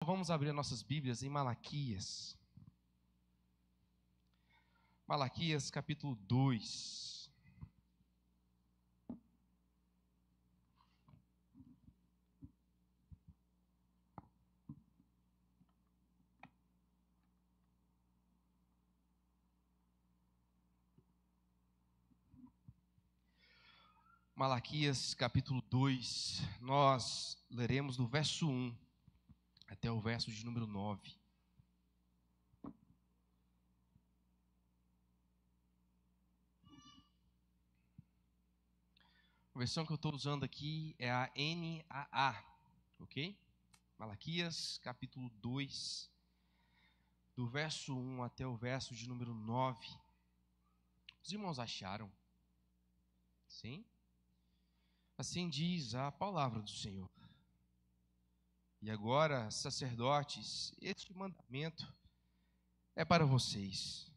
Vamos abrir nossas Bíblias em Malaquias. Malaquias capítulo 2. Malaquias capítulo 2, nós leremos do verso 1 até o verso de número 9. A versão que eu estou usando aqui é a NAA, ok? Malaquias capítulo 2, do verso 1 até o verso de número 9. Os irmãos acharam? Sim? Assim diz a palavra do Senhor. E agora, sacerdotes, este mandamento é para vocês.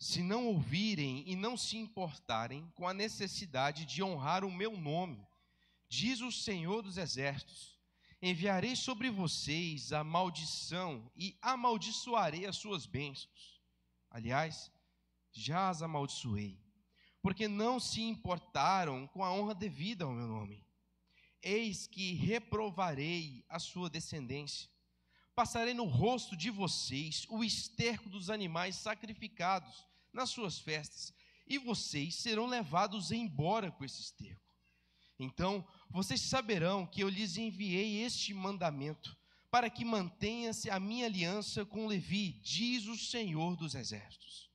Se não ouvirem e não se importarem com a necessidade de honrar o meu nome, diz o Senhor dos Exércitos, enviarei sobre vocês a maldição e amaldiçoarei as suas bênçãos. Aliás, já as amaldiçoei, porque não se importaram com a honra devida ao meu nome. Eis que reprovarei a sua descendência. Passarei no rosto de vocês o esterco dos animais sacrificados nas suas festas, e vocês serão levados embora com esse esterco. Então vocês saberão que eu lhes enviei este mandamento, para que mantenha-se a minha aliança com Levi, diz o Senhor dos Exércitos.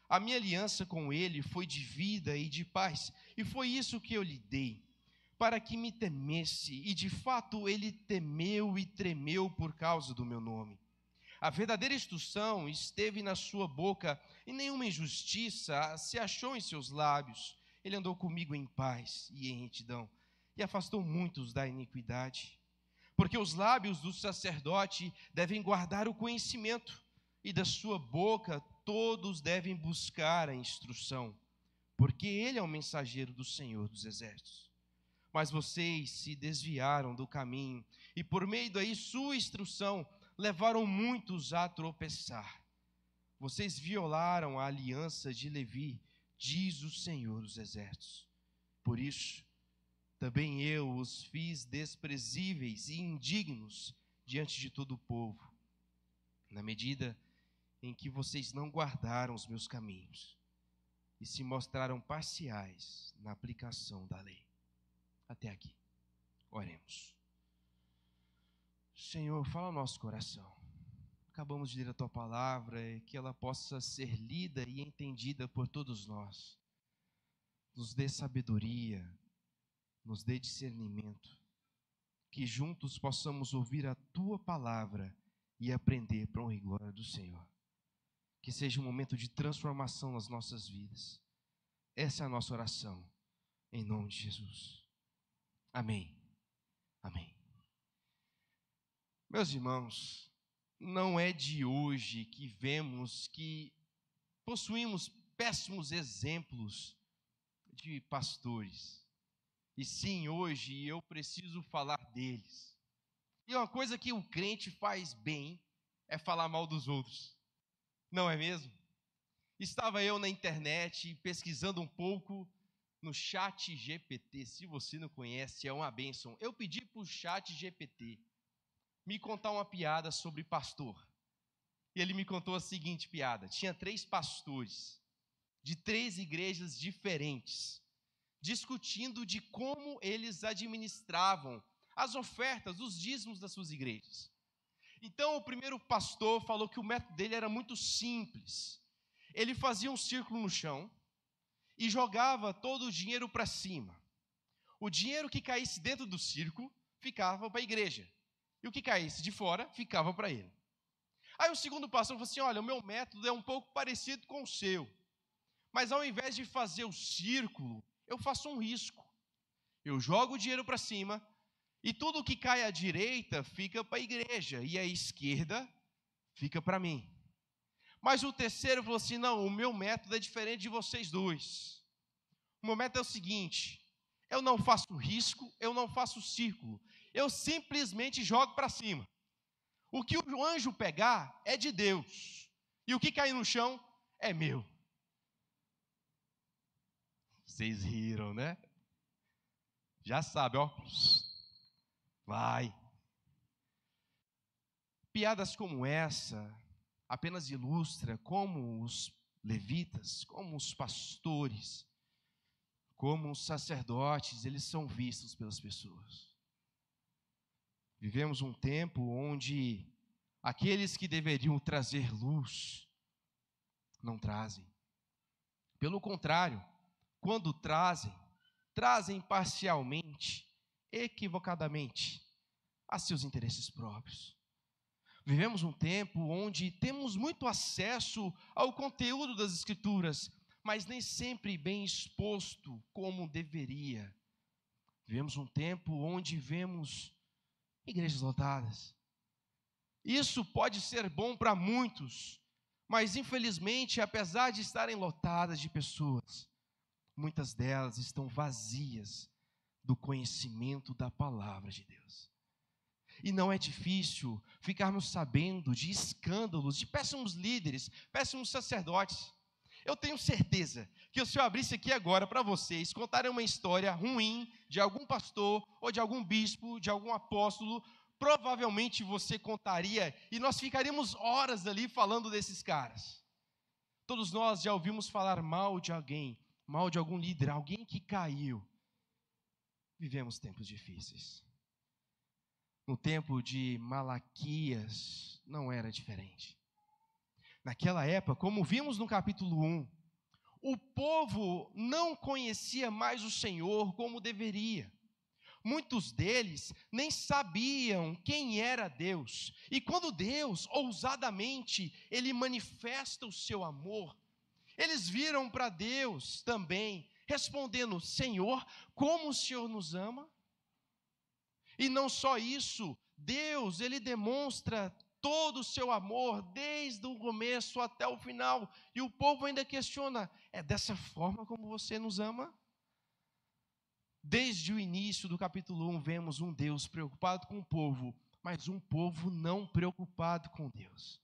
A minha aliança com ele foi de vida e de paz, e foi isso que eu lhe dei, para que me temesse, e de fato ele temeu e tremeu por causa do meu nome. A verdadeira instrução esteve na sua boca, e nenhuma injustiça se achou em seus lábios. Ele andou comigo em paz e em retidão, e afastou muitos da iniquidade. Porque os lábios do sacerdote devem guardar o conhecimento, e da sua boca todos devem buscar a instrução, porque ele é o mensageiro do Senhor dos Exércitos. Mas vocês se desviaram do caminho, e por meio da sua instrução, levaram muitos a tropeçar. Vocês violaram a aliança de Levi, diz o Senhor dos Exércitos. Por isso, também eu os fiz desprezíveis e indignos diante de todo o povo, na medida em que vocês não guardaram os meus caminhos e se mostraram parciais na aplicação da lei. Até aqui. Oremos. Senhor, fala ao nosso coração. Acabamos de ler a Tua palavra e que ela possa ser lida e entendida por todos nós. Nos dê sabedoria, nos dê discernimento. Que juntos possamos ouvir a Tua palavra e aprender para a honra e glória do Senhor. Que seja um momento de transformação nas nossas vidas. Essa é a nossa oração, em nome de Jesus. Amém. Amém. Meus irmãos, não é de hoje que vemos que possuímos péssimos exemplos de pastores. E sim, hoje eu preciso falar deles. E uma coisa que o crente faz bem é falar mal dos outros. Não é mesmo? Estava eu na internet pesquisando um pouco no Chat GPT. Se você não conhece, é uma bênção. Eu pedi para o Chat GPT me contar uma piada sobre pastor. E ele me contou a seguinte piada. Tinha 3 pastores de 3 igrejas diferentes, discutindo de como eles administravam as ofertas, os dízimos das suas igrejas. Então o primeiro pastor falou que o método dele era muito simples. Ele fazia um círculo no chão e jogava todo o dinheiro para cima. O dinheiro que caísse dentro do círculo ficava para a igreja. E o que caísse de fora ficava para ele. Aí o segundo pastor falou assim, olha, o meu método é um pouco parecido com o seu. Mas ao invés de fazer o círculo, eu faço um risco. Eu jogo o dinheiro para cima e tudo que cai à direita fica para a igreja. E a esquerda fica para mim. Mas o terceiro falou assim, não, o meu método é diferente de vocês dois. O meu método é o seguinte, eu não faço risco, eu não faço círculo, eu simplesmente jogo para cima. O que o anjo pegar é de Deus, e o que cair no chão é meu. Vocês riram, né? Já sabe, ó. Vai. Piadas como essa apenas ilustra como os levitas, como os pastores, como os sacerdotes, eles são vistos pelas pessoas. Vivemos um tempo onde aqueles que deveriam trazer luz não trazem. Pelo contrário, quando trazem parcialmente, equivocadamente, a seus interesses próprios. Vivemos um tempo onde temos muito acesso ao conteúdo das Escrituras, mas nem sempre bem exposto como deveria. Vivemos um tempo onde vemos igrejas lotadas. Isso pode ser bom para muitos, mas infelizmente, apesar de estarem lotadas de pessoas, muitas delas estão vazias do conhecimento da palavra de Deus. E não é difícil ficarmos sabendo de escândalos, de péssimos líderes, péssimos sacerdotes. Eu tenho certeza que se eu abrisse aqui agora para vocês contarem uma história ruim de algum pastor, ou de algum bispo, de algum apóstolo, provavelmente você contaria e nós ficaríamos horas ali falando desses caras. Todos nós já ouvimos falar mal de alguém, mal de algum líder, alguém que caiu. Vivemos tempos difíceis. No tempo de Malaquias, não era diferente. Naquela época, como vimos no capítulo 1, o povo não conhecia mais o Senhor como deveria. Muitos deles nem sabiam quem era Deus. E quando Deus, ousadamente, Ele manifesta o seu amor, eles viram para Deus também, respondendo: Senhor, como o Senhor nos ama? E não só isso, Deus, Ele demonstra todo o seu amor, desde o começo até o final. E o povo ainda questiona: é dessa forma como você nos ama? Desde o início do capítulo 1, vemos um Deus preocupado com o povo, mas um povo não preocupado com Deus.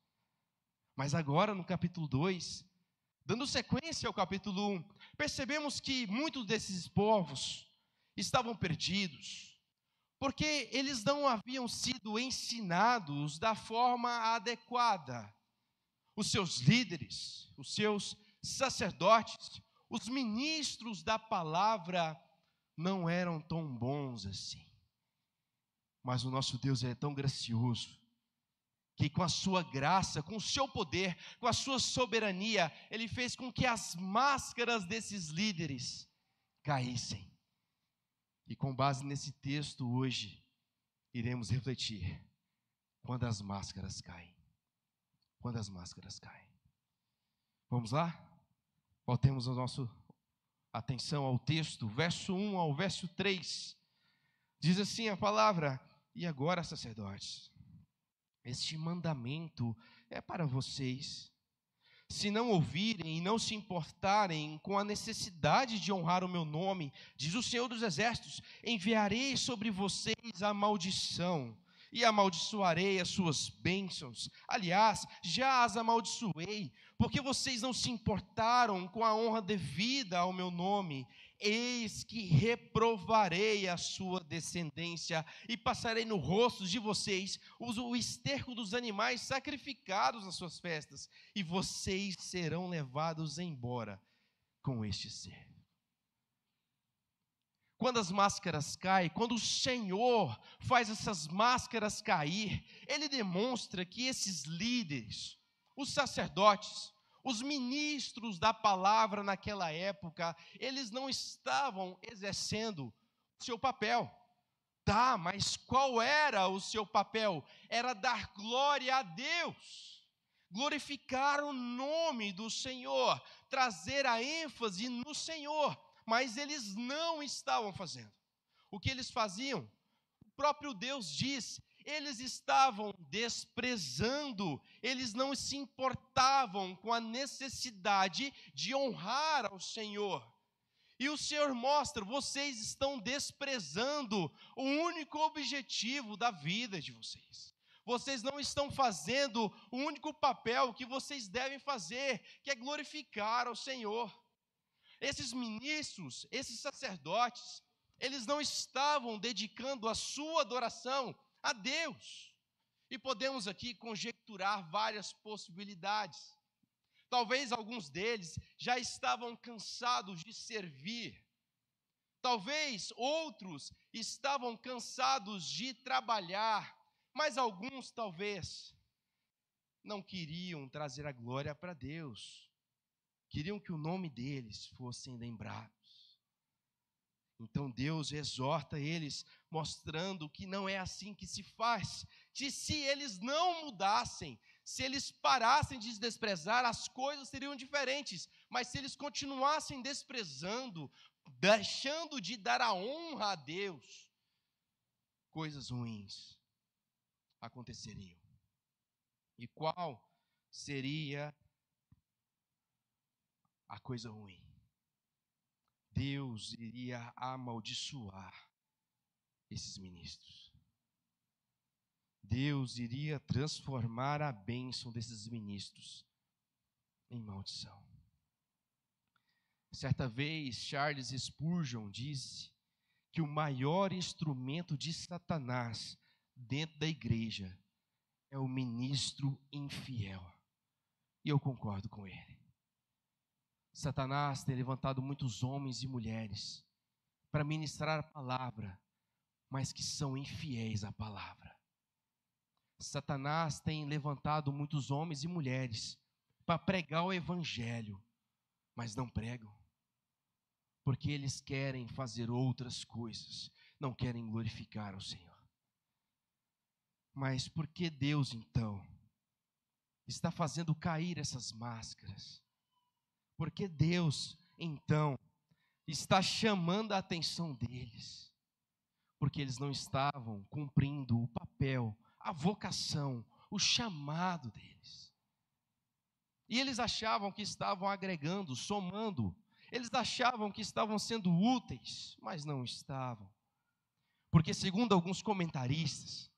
Mas agora, no capítulo 2, dando sequência ao capítulo 1, percebemos que muitos desses povos estavam perdidos, porque eles não haviam sido ensinados da forma adequada. Os seus líderes, os seus sacerdotes, os ministros da palavra não eram tão bons assim. Mas o nosso Deus é tão gracioso, que com a sua graça, com o seu poder, com a sua soberania, Ele fez com que as máscaras desses líderes caíssem. E com base nesse texto hoje, iremos refletir quando as máscaras caem. Quando as máscaras caem. Vamos lá? Voltemos a nossa atenção ao texto, verso 1 ao verso 3. Diz assim a palavra: e agora, sacerdotes, este mandamento é para vocês. Se não ouvirem e não se importarem com a necessidade de honrar o meu nome, diz o Senhor dos Exércitos, enviarei sobre vocês a maldição, e amaldiçoarei as suas bênçãos. Aliás, já as amaldiçoei, porque vocês não se importaram com a honra devida ao meu nome. Eis que reprovarei a sua descendência, e passarei no rosto de vocês o esterco dos animais sacrificados nas suas festas, e vocês serão levados embora com este ser. Quando as máscaras caem, quando o Senhor faz essas máscaras cair, Ele demonstra que esses líderes, os sacerdotes, os ministros da palavra naquela época, eles não estavam exercendo o seu papel. Tá, mas qual era o seu papel? Era dar glória a Deus, glorificar o nome do Senhor, trazer a ênfase no Senhor, mas eles não estavam fazendo. O que eles faziam? O próprio Deus diz: eles estavam desprezando, eles não se importavam com a necessidade de honrar ao Senhor. E o Senhor mostra: vocês estão desprezando o único objetivo da vida de vocês. Vocês não estão fazendo o único papel que vocês devem fazer, que é glorificar ao Senhor. Esses ministros, esses sacerdotes, eles não estavam dedicando a sua adoração a Deus. E podemos aqui conjecturar várias possibilidades. Talvez alguns deles já estavam cansados de servir. Talvez outros estavam cansados de trabalhar. Mas alguns, talvez, não queriam trazer a glória para Deus. Queriam que o nome deles fosse lembrado. Então Deus exorta eles, mostrando que não é assim que se faz. Que se eles não mudassem, se eles parassem de desprezar, as coisas seriam diferentes. Mas se eles continuassem desprezando, deixando de dar a honra a Deus, coisas ruins aconteceriam. E qual seria a coisa ruim? Deus iria amaldiçoar esses ministros. Deus iria transformar a bênção desses ministros em maldição. Certa vez, Charles Spurgeon disse que o maior instrumento de Satanás dentro da igreja é o ministro infiel. E eu concordo com ele. Satanás tem levantado muitos homens e mulheres para ministrar a palavra, mas que são infiéis à palavra. Satanás tem levantado muitos homens e mulheres para pregar o evangelho, mas não pregam, porque eles querem fazer outras coisas, não querem glorificar ao Senhor. Mas por que Deus, então, está fazendo cair essas máscaras? Por que Deus, então, está chamando a atenção deles? Porque eles não estavam cumprindo o papel, a vocação, o chamado deles. E eles achavam que estavam agregando, somando. Eles achavam que estavam sendo úteis, mas não estavam. Porque, segundo alguns comentaristas,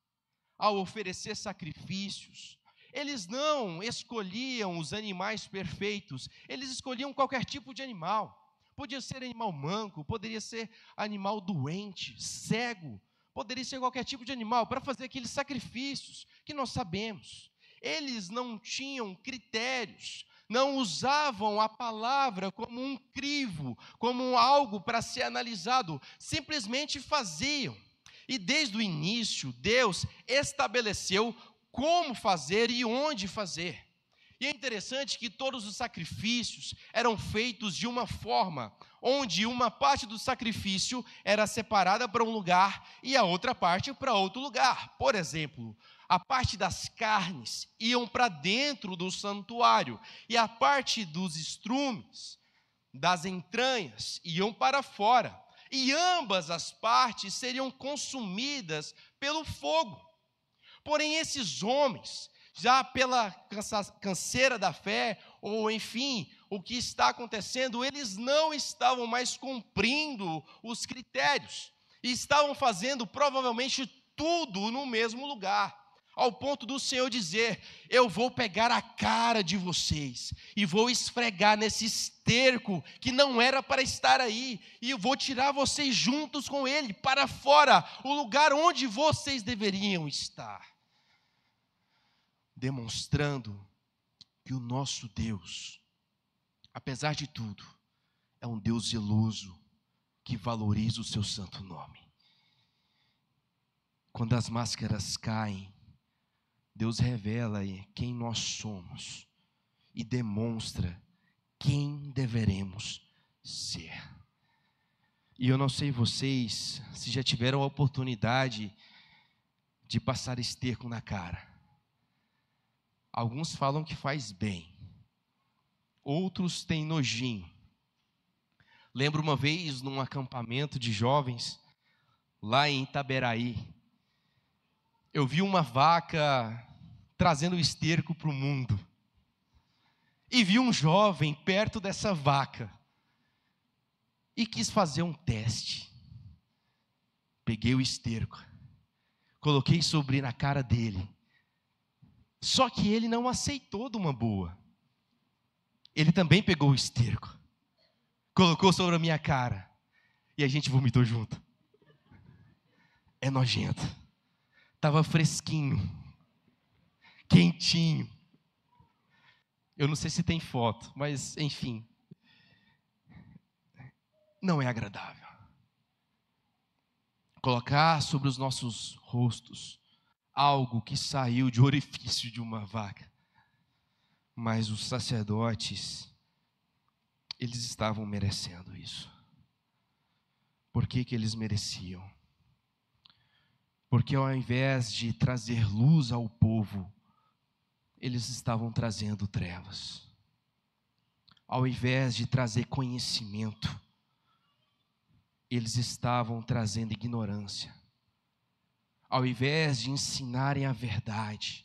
ao oferecer sacrifícios, eles não escolhiam os animais perfeitos, eles escolhiam qualquer tipo de animal. Podia ser animal manco, poderia ser animal doente, cego, poderia ser qualquer tipo de animal, para fazer aqueles sacrifícios que nós sabemos. Eles não tinham critérios, não usavam a palavra como um crivo, como algo para ser analisado, simplesmente faziam. E desde o início, Deus estabeleceu como fazer e onde fazer. E é interessante que todos os sacrifícios eram feitos de uma forma, onde uma parte do sacrifício era separada para um lugar e a outra parte para outro lugar. Por exemplo, a parte das carnes iam para dentro do santuário e a parte dos estrumes, das entranhas, iam para fora. E ambas as partes seriam consumidas pelo fogo. Porém, esses homens, já pela canseira da fé, ou enfim, o que está acontecendo, eles não estavam mais cumprindo os critérios. E estavam fazendo provavelmente tudo no mesmo lugar. Ao ponto do Senhor dizer: eu vou pegar a cara de vocês e vou esfregar nesse esterco que não era para estar aí, e eu vou tirar vocês juntos com ele para fora, o lugar onde vocês deveriam estar. Demonstrando que o nosso Deus, apesar de tudo, é um Deus zeloso, que valoriza o seu santo nome. Quando as máscaras caem, Deus revela quem nós somos e demonstra quem deveremos ser. E eu não sei vocês se já tiveram a oportunidade de passar esterco na cara. Alguns falam que faz bem, outros têm nojinho. Lembro uma vez num acampamento de jovens, lá em Itaberaí, eu vi uma vaca trazendo esterco para o mundo. E vi um jovem perto dessa vaca e quis fazer um teste. Peguei o esterco, coloquei sobre na cara dele, Só que ele não aceitou de uma boa. Ele também pegou o esterco, colocou sobre a minha cara, e a gente vomitou junto. É nojento. Estava fresquinho, quentinho. Eu não sei se tem foto, mas enfim. Não é agradável. Colocar sobre os nossos rostos algo que saiu de orifício de uma vaca. Mas os sacerdotes, eles estavam merecendo isso. Por que eles mereciam? Porque ao invés de trazer luz ao povo, eles estavam trazendo trevas. Ao invés de trazer conhecimento, eles estavam trazendo ignorância. Ao invés de ensinarem a verdade,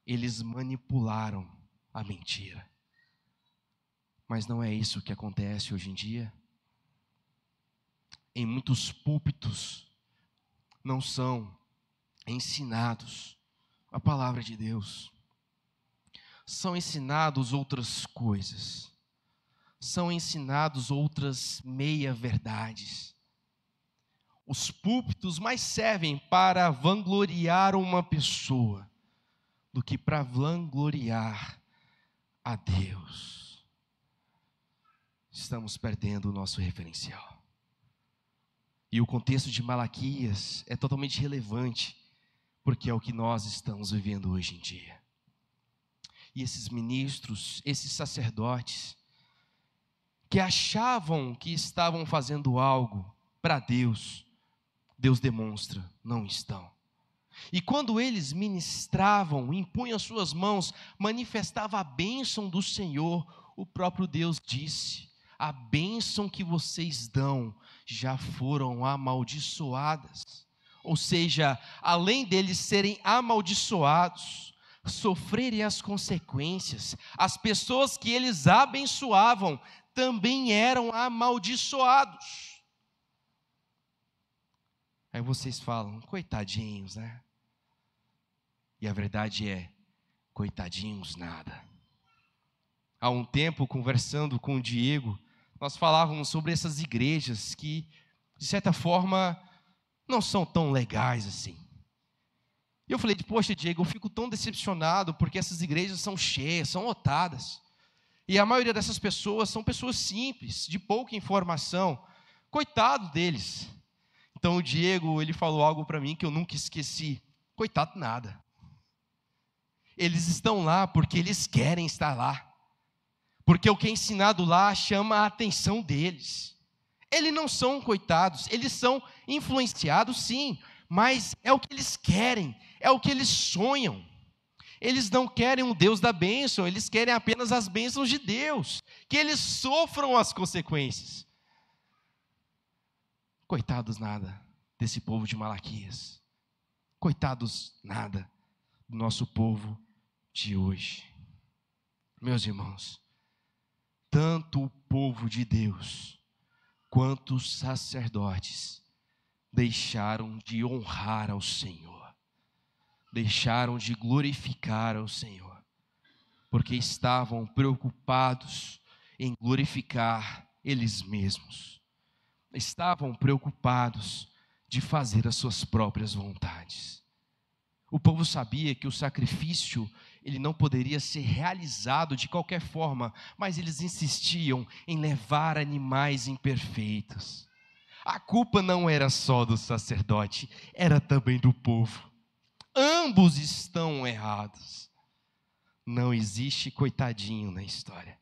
eles manipularam a mentira. Mas não é isso que acontece hoje em dia. Em muitos púlpitos não são ensinados a palavra de Deus. São ensinados outras coisas. São ensinados outras meia-verdades. Os púlpitos mais servem para vangloriar uma pessoa do que para vangloriar a Deus. Estamos perdendo o nosso referencial. E o contexto de Malaquias é totalmente relevante, porque é o que nós estamos vivendo hoje em dia. E esses ministros, esses sacerdotes, que achavam que estavam fazendo algo para Deus, Deus demonstra, não estão. E quando eles ministravam, impunham suas mãos, manifestava a bênção do Senhor, o próprio Deus disse: a bênção que vocês dão já foram amaldiçoadas. Ou seja, além deles serem amaldiçoados, sofrerem as consequências, as pessoas que eles abençoavam também eram amaldiçoados. Aí vocês falam, coitadinhos, né? E a verdade é, coitadinhos nada. Há um tempo, conversando com o Diego, nós falávamos sobre essas igrejas que, de certa forma, não são tão legais assim. E eu falei, poxa, Diego, eu fico tão decepcionado porque essas igrejas são cheias, são lotadas. E a maioria dessas pessoas são pessoas simples, de pouca informação. Coitado deles. Então o Diego, ele falou algo para mim que eu nunca esqueci. Coitado nada. Eles estão lá porque eles querem estar lá. Porque o que é ensinado lá chama a atenção deles. Eles não são coitados, eles são influenciados sim, mas é o que eles querem, é o que eles sonham. Eles não querem um Deus da bênção, eles querem apenas as bênçãos de Deus, que eles sofram as consequências. Coitados nada desse povo de Malaquias. Coitados nada do nosso povo de hoje. Meus irmãos, tanto o povo de Deus, quanto os sacerdotes, deixaram de honrar ao Senhor, deixaram de glorificar ao Senhor, porque estavam preocupados em glorificar eles mesmos, estavam preocupados de fazer as suas próprias vontades. O povo sabia que o sacrifício, ele não poderia ser realizado de qualquer forma, mas eles insistiam em levar animais imperfeitos. A culpa não era só do sacerdote, era também do povo. Ambos estão errados. Não existe coitadinho na história.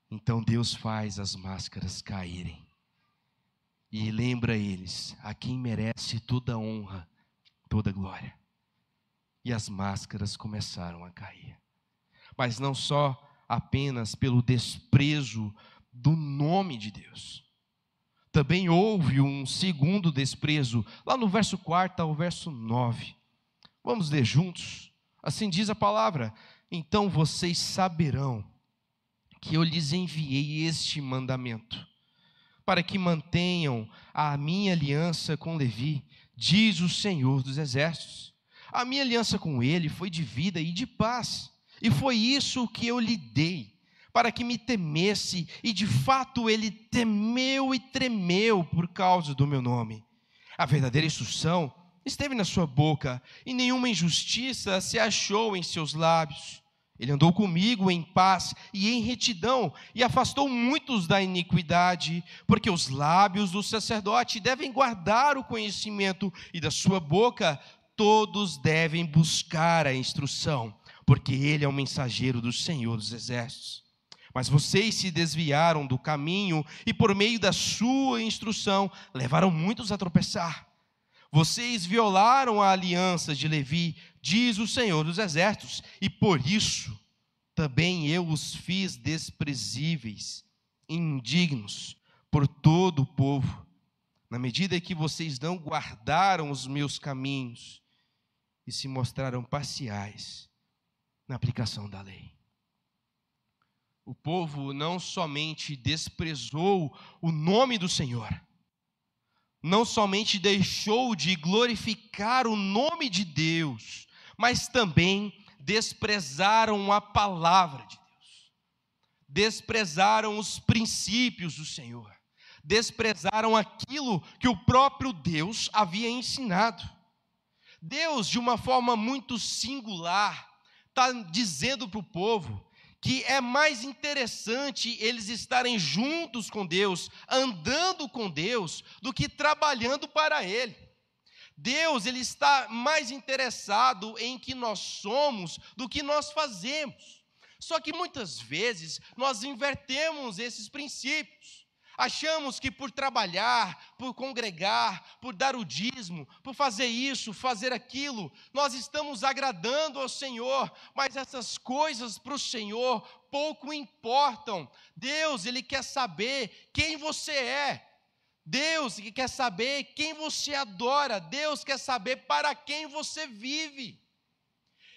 Então Deus faz as máscaras caírem. E lembra eles a quem merece toda honra, toda glória. E as máscaras começaram a cair. Mas não só apenas pelo desprezo do nome de Deus. Também houve um segundo desprezo, lá no verso 4 ao verso 9. Vamos ler juntos? Assim diz a palavra: então vocês saberão que eu lhes enviei este mandamento, para que mantenham a minha aliança com Levi, diz o Senhor dos Exércitos. A minha aliança com ele foi de vida e de paz, e foi isso que eu lhe dei, para que me temesse, e de fato ele temeu e tremeu por causa do meu nome. A verdadeira instrução esteve na sua boca, e nenhuma injustiça se achou em seus lábios. Ele andou comigo em paz e em retidão, e afastou muitos da iniquidade, porque os lábios do sacerdote devem guardar o conhecimento, e da sua boca todos devem buscar a instrução, porque ele é o mensageiro do Senhor dos Exércitos. Mas vocês se desviaram do caminho, e por meio da sua instrução levaram muitos a tropeçar. Vocês violaram a aliança de Levi, diz o Senhor dos Exércitos, e por isso também eu os fiz desprezíveis, indignos por todo o povo, na medida que vocês não guardaram os meus caminhos e se mostraram parciais na aplicação da lei. O povo não somente desprezou o nome do Senhor, não somente deixou de glorificar o nome de Deus, mas também desprezaram a palavra de Deus, desprezaram os princípios do Senhor, desprezaram aquilo que o próprio Deus havia ensinado. Deus, de uma forma muito singular, está dizendo para o povo que é mais interessante eles estarem juntos com Deus, andando com Deus, do que trabalhando para Ele. Deus, Ele está mais interessado em que nós somos do que nós fazemos. Só que muitas vezes nós invertemos esses princípios. Achamos que por trabalhar, por congregar, por dar o dízimo, por fazer isso, fazer aquilo, nós estamos agradando ao Senhor, mas essas coisas para o Senhor pouco importam. Deus, Ele quer saber quem você é. Deus quer saber quem você adora. Deus quer saber para quem você vive.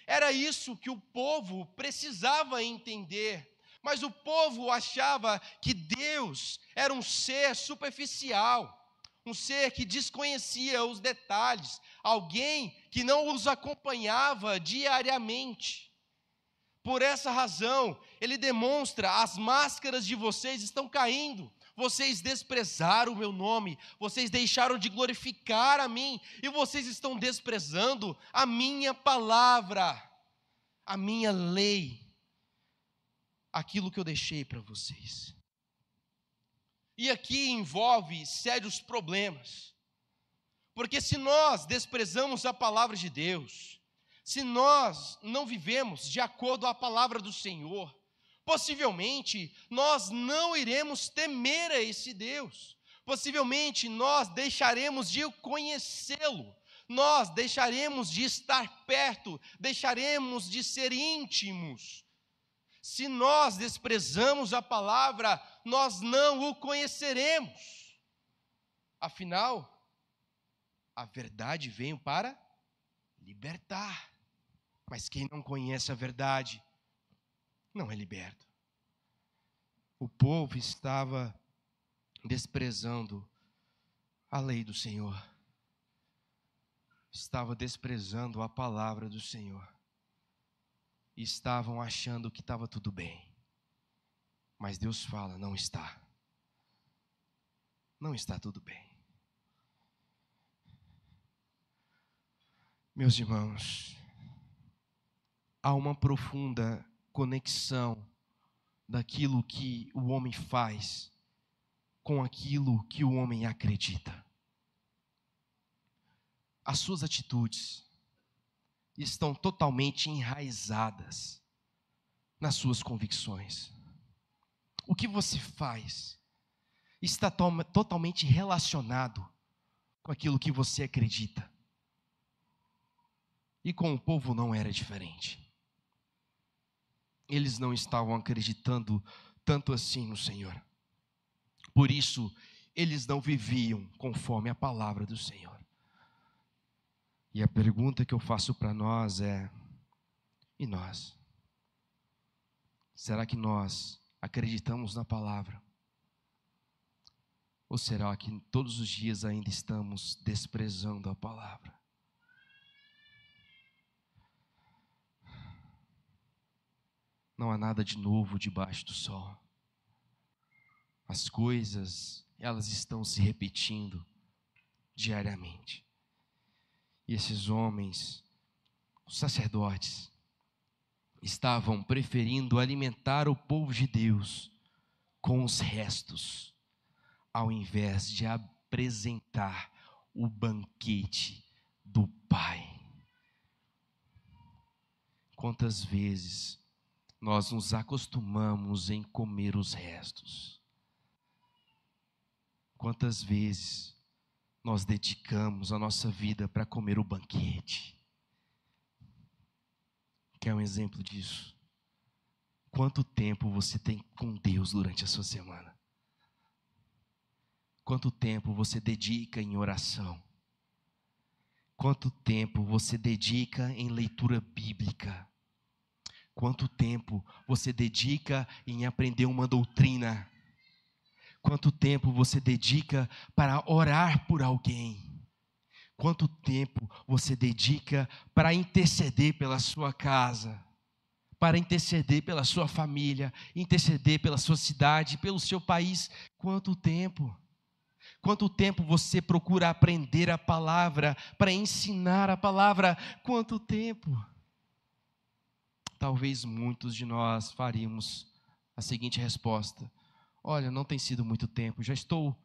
Era isso que o povo precisava entender. Mas o povo achava que Deus era um ser superficial, um ser que desconhecia os detalhes, alguém que não os acompanhava diariamente. Por essa razão, ele demonstra: as máscaras de vocês estão caindo, vocês desprezaram o meu nome, vocês deixaram de glorificar a mim, e vocês estão desprezando a minha palavra, a minha lei, aquilo que eu deixei para vocês. E aqui envolve sérios problemas, porque se nós desprezamos a palavra de Deus, se nós não vivemos de acordo com a palavra do Senhor, possivelmente nós não iremos temer a esse Deus, possivelmente nós deixaremos de conhecê-lo, nós deixaremos de estar perto, deixaremos de ser íntimos. Se nós desprezamos a palavra, nós não o conheceremos. Afinal, a verdade veio para libertar. Mas quem não conhece a verdade, não é liberto. O povo estava desprezando a lei do Senhor. Estava desprezando a palavra do Senhor. E estavam achando que estava tudo bem. Mas Deus fala: não está. Não está tudo bem. Meus irmãos, há uma profunda conexão daquilo que o homem faz com aquilo que o homem acredita. As suas atitudes estão totalmente enraizadas nas suas convicções. O que você faz está totalmente relacionado com aquilo que você acredita. E com o povo não era diferente. Eles não estavam acreditando tanto assim no Senhor. Por isso, eles não viviam conforme a palavra do Senhor. E a pergunta que eu faço para nós é: e nós? Será que nós acreditamos na palavra? Ou será que todos os dias ainda estamos desprezando a palavra? Não há nada de novo debaixo do sol. As coisas, elas estão se repetindo diariamente. E esses homens, os sacerdotes, estavam preferindo alimentar o povo de Deus com os restos, ao invés de apresentar o banquete do Pai. Quantas vezes nós nos acostumamos em comer os restos? Quantas vezes nós dedicamos a nossa vida para comer o banquete? Quer um exemplo disso? Quanto tempo você tem com Deus durante a sua semana? Quanto tempo você dedica em oração? Quanto tempo você dedica em leitura bíblica? Quanto tempo você dedica em aprender uma doutrina? Quanto tempo você dedica para orar por alguém? Quanto tempo você dedica para interceder pela sua casa? Para interceder pela sua família, interceder pela sua cidade, pelo seu país? Quanto tempo? Quanto tempo você procura aprender a palavra, para ensinar a palavra? Quanto tempo? Talvez muitos de nós faríamos a seguinte resposta: olha, não tem sido muito tempo, já estou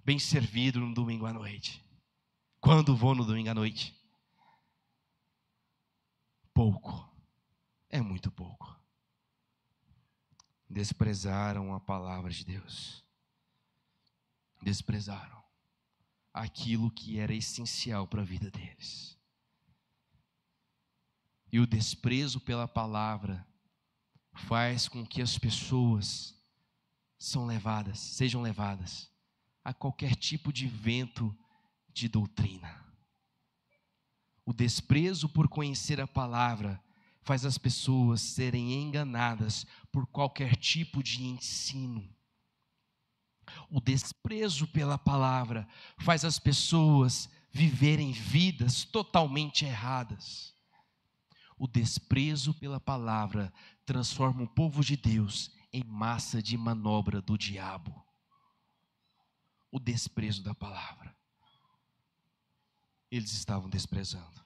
bem servido no domingo à noite. Quando vou no domingo à noite? Pouco, é muito pouco. Desprezaram a palavra de Deus. Desprezaram aquilo que era essencial para a vida deles. E o desprezo pela palavra faz com que as pessoas sejam levadas a qualquer tipo de vento de doutrina. O desprezo por conhecer a palavra faz as pessoas serem enganadas por qualquer tipo de ensino. O desprezo pela palavra faz as pessoas viverem vidas totalmente erradas. O desprezo pela palavra transforma o povo de Deus em massa de manobra do diabo. O desprezo da palavra. Eles estavam desprezando.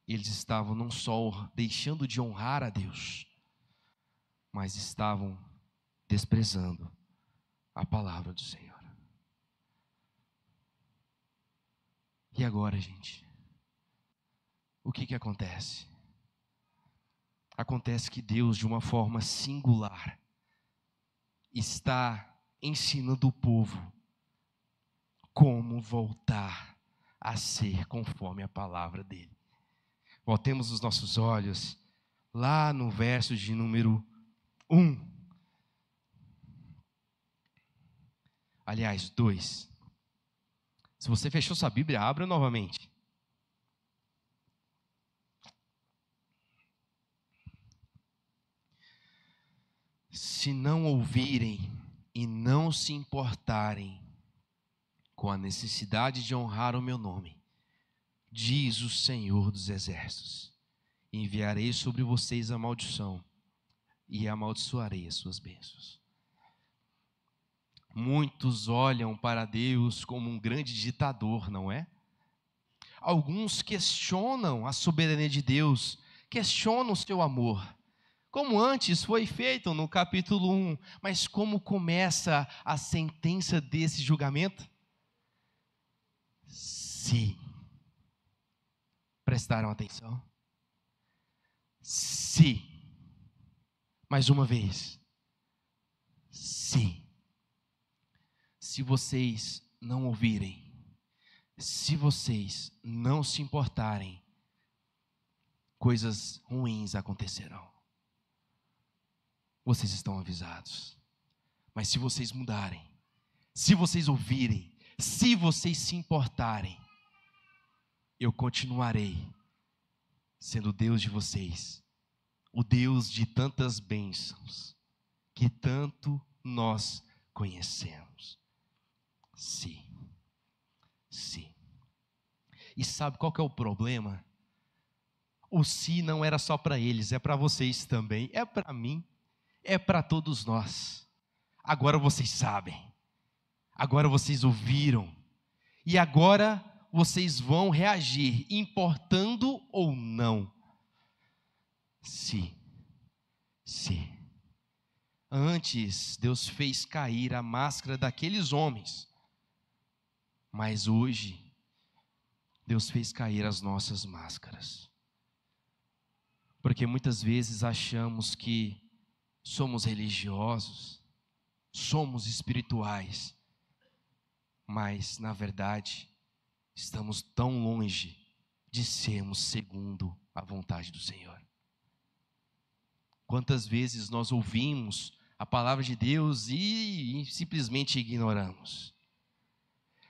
Eles estavam não só deixando de honrar a Deus, mas estavam desprezando a palavra do Senhor. E agora, gente? O que acontece? Acontece que Deus, de uma forma singular, está ensinando o povo como voltar a ser conforme a palavra dele. Voltemos os nossos olhos lá no verso de número 1. Aliás, 2. Se você fechou sua Bíblia, abra novamente. Se não ouvirem e não se importarem com a necessidade de honrar o meu nome, diz o Senhor dos Exércitos, enviarei sobre vocês a maldição e amaldiçoarei as suas bênçãos. Muitos olham para Deus como um grande ditador, não é? Alguns questionam a soberania de Deus, questionam o seu amor, como antes foi feito no capítulo 1. Mas como começa a sentença desse julgamento? Se prestaram atenção. Se, mais uma vez, se vocês não ouvirem, se vocês não se importarem, coisas ruins acontecerão. Vocês estão avisados. Mas se vocês mudarem, se vocês ouvirem, se vocês se importarem, eu continuarei sendo o Deus de vocês, o Deus de tantas bênçãos que tanto nós conhecemos. Sim. E sabe qual que é o problema? O sim não era só para eles, é para vocês também, é para mim, é para todos nós. Agora vocês sabem, agora vocês ouviram, e agora vocês vão reagir, importando ou não. Se antes Deus fez cair a máscara daqueles homens, mas hoje Deus fez cair as nossas máscaras. Porque muitas vezes achamos que somos religiosos, somos espirituais, mas na verdade estamos tão longe de sermos segundo a vontade do Senhor. Quantas vezes nós ouvimos a palavra de Deus e simplesmente ignoramos?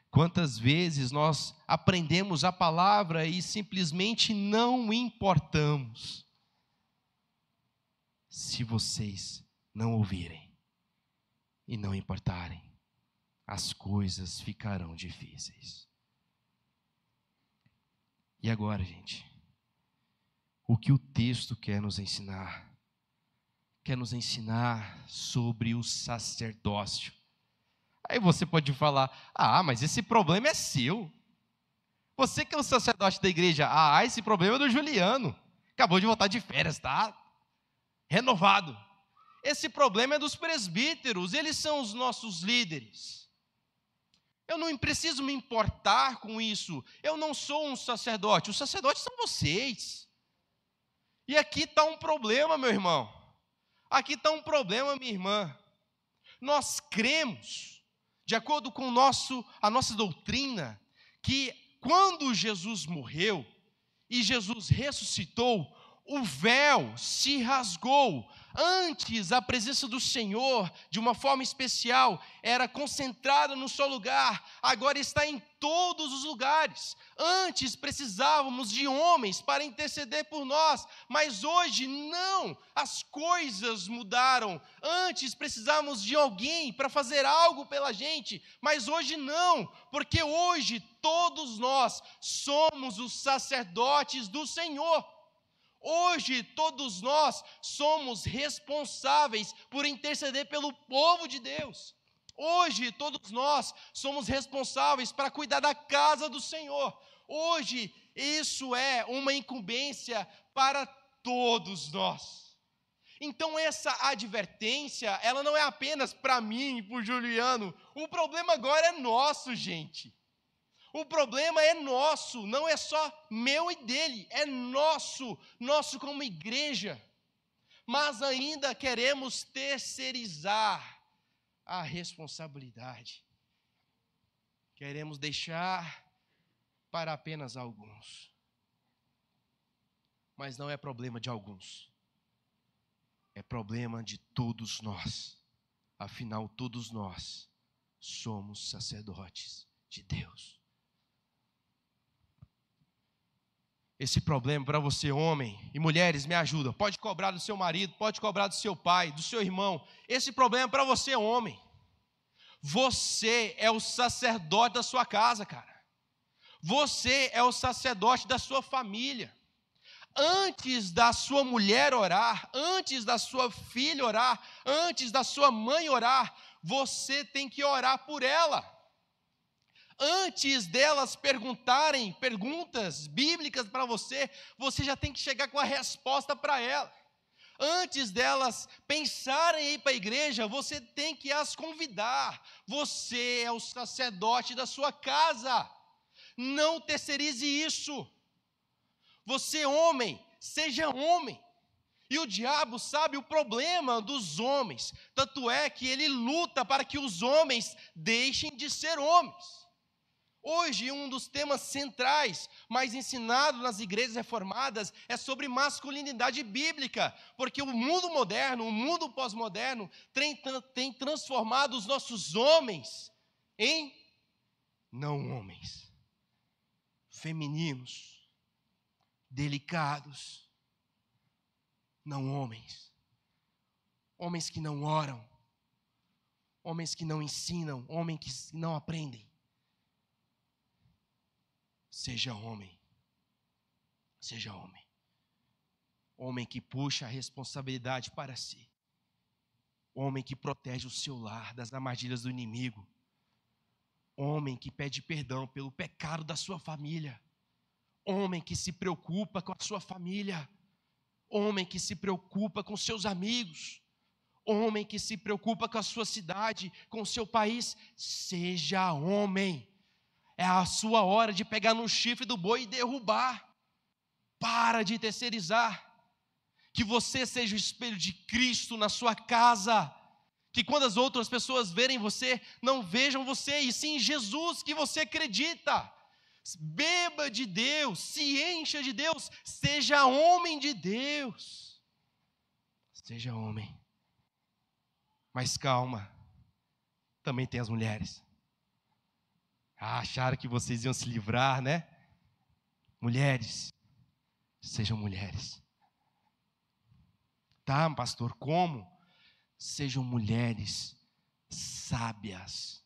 Quantas vezes nós aprendemos a palavra e simplesmente não importamos? Se vocês não ouvirem e não importarem, as coisas ficarão difíceis. E agora, gente, o que o texto quer nos ensinar? Quer nos ensinar sobre o sacerdócio. Aí você pode falar, mas esse problema é seu. Você que é o sacerdote da igreja, esse problema é do Juliano. Acabou de voltar de férias, tá? Renovado. Esse problema é dos presbíteros, eles são os nossos líderes. Eu não preciso me importar com isso. Eu não sou um sacerdote, os sacerdotes são vocês. E aqui está um problema, meu irmão. Aqui está um problema, minha irmã. Nós cremos, de acordo com a nossa doutrina, que quando Jesus morreu e Jesus ressuscitou, o véu se rasgou. Antes, a presença do Senhor, de uma forma especial, era concentrada num só lugar, agora está em todos os lugares. Antes precisávamos de homens para interceder por nós, mas hoje não, as coisas mudaram. Antes precisávamos de alguém para fazer algo pela gente, mas hoje não, porque hoje todos nós somos os sacerdotes do Senhor. Hoje todos nós somos responsáveis por interceder pelo povo de Deus. Hoje todos nós somos responsáveis para cuidar da casa do Senhor. Hoje isso é uma incumbência para todos nós. Então essa advertência, ela não é apenas para mim e para o Juliano. O problema agora é nosso, gente. O problema é nosso, não é só meu e dele, é nosso como igreja. Mas ainda queremos terceirizar a responsabilidade. Queremos deixar para apenas alguns. Mas não é problema de alguns. É problema de todos nós. Afinal, todos nós somos sacerdotes de Deus. Esse problema para você, homem e mulheres, me ajuda. Pode cobrar do seu marido, pode cobrar do seu pai, do seu irmão. Esse problema para você, homem. Você é o sacerdote da sua casa, cara. Você é o sacerdote da sua família. Antes da sua mulher orar, antes da sua filha orar, antes da sua mãe orar, você tem que orar por ela. Antes delas perguntarem perguntas bíblicas para você, você já tem que chegar com a resposta para ela. Antes delas pensarem em ir para a igreja, você tem que as convidar. Você é o sacerdote da sua casa. Não terceirize isso. Você, homem, seja homem. E o diabo sabe o problema dos homens. Tanto é que ele luta para que os homens deixem de ser homens. Hoje, um dos temas centrais, mais ensinado nas igrejas reformadas, é sobre masculinidade bíblica, porque o mundo moderno, o mundo pós-moderno, tem transformado os nossos homens em não homens, femininos, delicados, não homens, homens que não oram, homens que não ensinam, homens que não aprendem. Seja homem, seja homem. Homem que puxa a responsabilidade para si. Homem que protege o seu lar das armadilhas do inimigo. Homem que pede perdão pelo pecado da sua família. Homem que se preocupa com a sua família. Homem que se preocupa com seus amigos. Homem que se preocupa com a sua cidade, com o seu país. Seja homem. É a sua hora de pegar no chifre do boi e derrubar. Para de terceirizar. Que você seja o espelho de Cristo na sua casa. Que quando as outras pessoas verem você, não vejam você, e sim Jesus que você acredita. Beba de Deus, se encha de Deus, seja homem de Deus. Seja homem. Mas calma, também tem as mulheres. Acharam que vocês iam se livrar, né? Mulheres, sejam mulheres. Tá, pastor, como? Sejam mulheres sábias.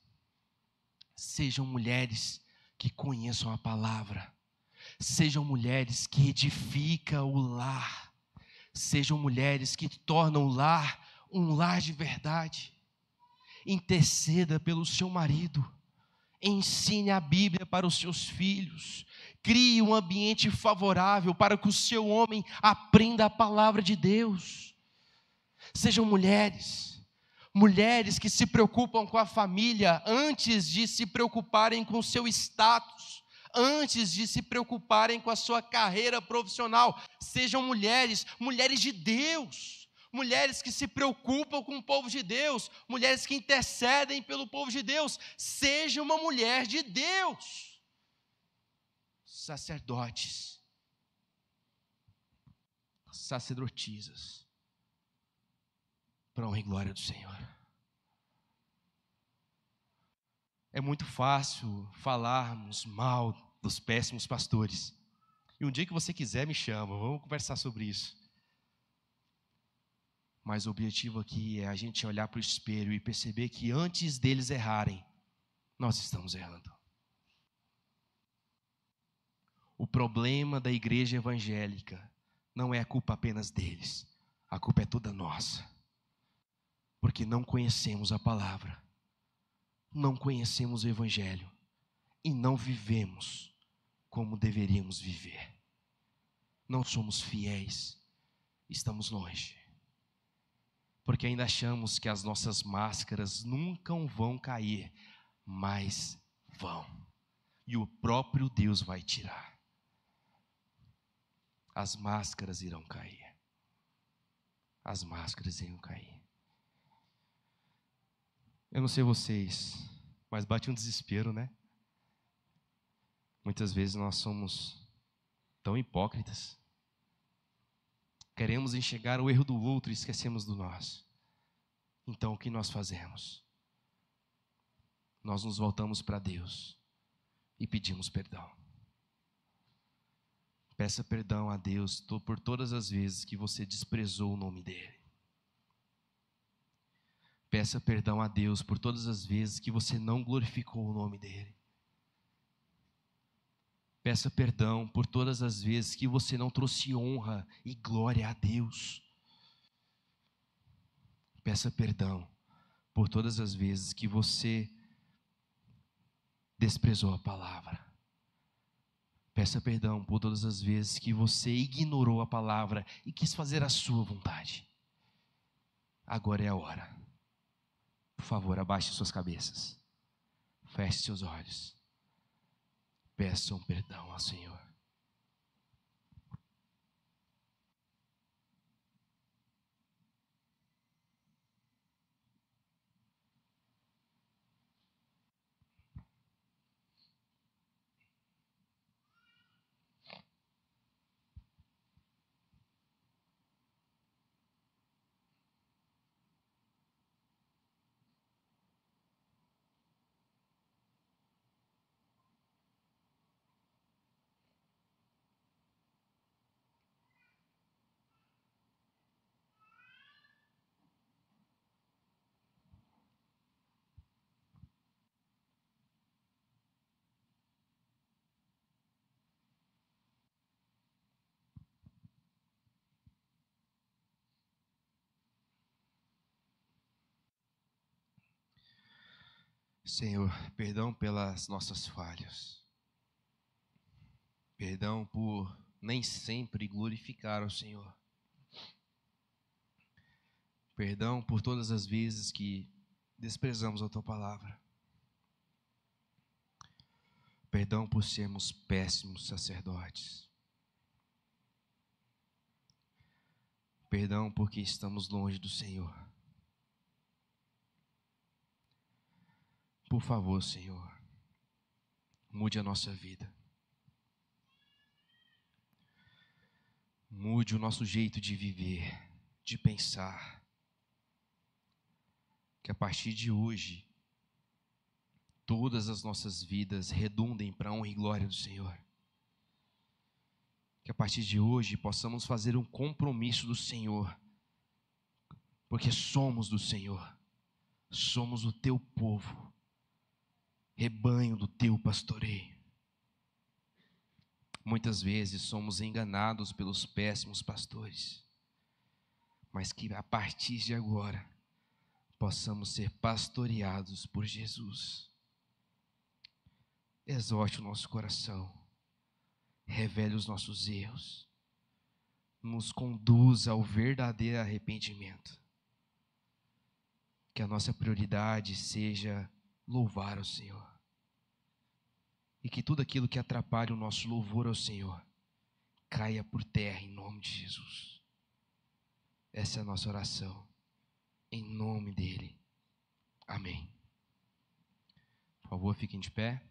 Sejam mulheres que conheçam a palavra. Sejam mulheres que edificam o lar. Sejam mulheres que tornam o lar um lar de verdade. Interceda pelo seu marido. Ensine a Bíblia para os seus filhos. Crie um ambiente favorável para que o seu homem aprenda a palavra de Deus. Sejam mulheres que se preocupam com a família antes de se preocuparem com o seu status, antes de se preocuparem com a sua carreira profissional. Sejam mulheres de Deus, mulheres que se preocupam com o povo de Deus, mulheres que intercedem pelo povo de Deus. Seja uma mulher de Deus. Sacerdotes, sacerdotisas, para a honra e glória do Senhor. É muito fácil falarmos mal dos péssimos pastores. E um dia que você quiser, me chama, vamos conversar sobre isso. Mas o objetivo aqui é a gente olhar para o espelho e perceber que antes deles errarem, nós estamos errando. O problema da igreja evangélica não é a culpa apenas deles, a culpa é toda nossa. Porque não conhecemos a palavra, não conhecemos o evangelho e não vivemos como deveríamos viver. Não somos fiéis, estamos longe. Porque ainda achamos que as nossas máscaras nunca vão cair, mas vão. E o próprio Deus vai tirar. As máscaras irão cair. As máscaras irão cair. Eu não sei vocês, mas bate um desespero, né? Muitas vezes nós somos tão hipócritas. Queremos enxergar o erro do outro e esquecemos do nosso. Então o que nós fazemos? Nós nos voltamos para Deus e pedimos perdão. Peça perdão a Deus por todas as vezes que você desprezou o nome dEle. Peça perdão a Deus por todas as vezes que você não glorificou o nome dEle. Peça perdão por todas as vezes que você não trouxe honra e glória a Deus. Peça perdão por todas as vezes que você desprezou a palavra. Peça perdão por todas as vezes que você ignorou a palavra e quis fazer a sua vontade. Agora é a hora. Por favor, abaixe suas cabeças. Feche seus olhos. Peçam perdão ao Senhor. Senhor, perdão pelas nossas falhas. Perdão por nem sempre glorificar ao Senhor. Perdão por todas as vezes que desprezamos a Tua palavra. Perdão por sermos péssimos sacerdotes. Perdão porque estamos longe do Senhor. Por favor, Senhor, mude a nossa vida. Mude o nosso jeito de viver, de pensar. Que a partir de hoje, todas as nossas vidas redundem para a honra e glória do Senhor. Que a partir de hoje possamos fazer um compromisso do Senhor, porque somos do Senhor, somos o Teu povo, rebanho do Teu pastoreio. Muitas vezes somos enganados pelos péssimos pastores, mas que a partir de agora possamos ser pastoreados por Jesus. Exorte o nosso coração, revele os nossos erros, nos conduza ao verdadeiro arrependimento. Que a nossa prioridade seja louvar ao Senhor. E que tudo aquilo que atrapalha o nosso louvor ao Senhor caia por terra em nome de Jesus. Essa é a nossa oração, em nome dEle. Amém. Por favor, fiquem de pé.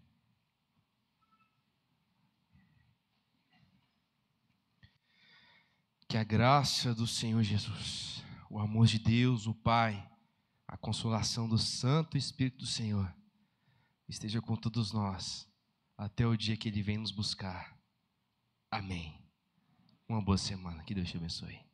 Que a graça do Senhor Jesus, o amor de Deus, o Pai, a consolação do Santo Espírito do Senhor esteja com todos nós até o dia que Ele vem nos buscar. Amém. Uma boa semana. Que Deus te abençoe.